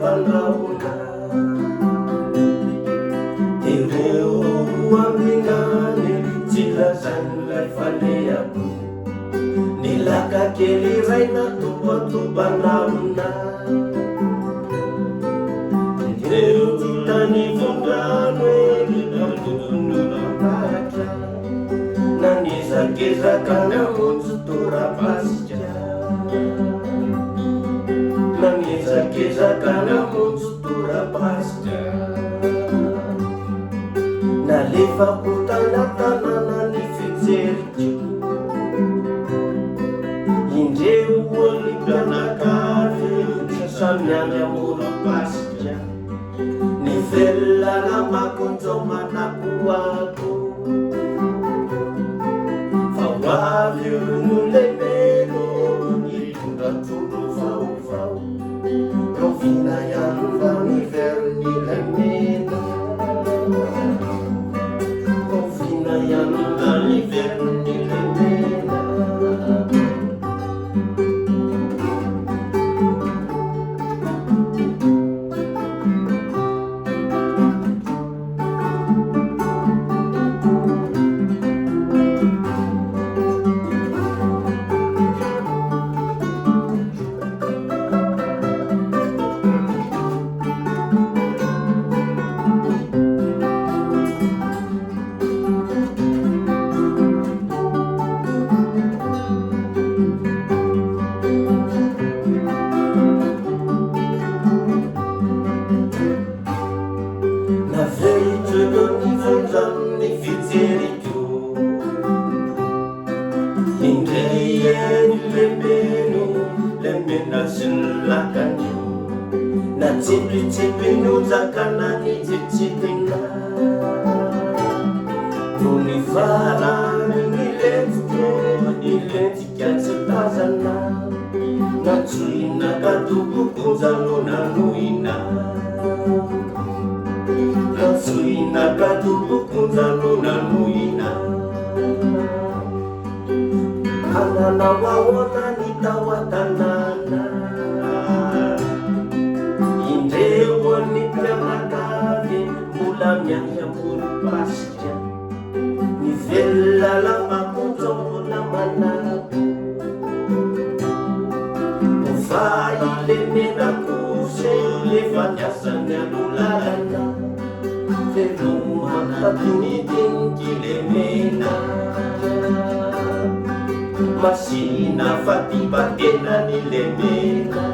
bandraona ireo aminany tsy lazan'ilay faleako ny laka kely iray natobatobandraona ireo tany vondrano elitoton'olomparatra nanizakezaka namonjy torapasika nanizakezaka namonjy torapasika nalefako tanatanana ny fijeriko indreo olympianakavy sasamiany amorapasika ny velona makonjao manakoako fa hoavy no lemeno itondratrondro vaovao rovina ihany mba niveriny lemena rovina ihany mba niveriny lemena naveitrelonivondrany fijeriko indreyeny lemeno lemena sy ny lakanio na tsipitsipinyio zakana ny tsipitsipina no ny farany ny lentika tsy tazana na tsoina katobokonjanona noina natsoina katobokonjanona noina ananao ahoana ny tao an-tanàna indreo ny mpianakavy mbola miany amorapasika ny velona makonjao mbola manako fa ilemena kose lefa niasany alolalana velomanatonidinika lemena masina fatibatena ny lemena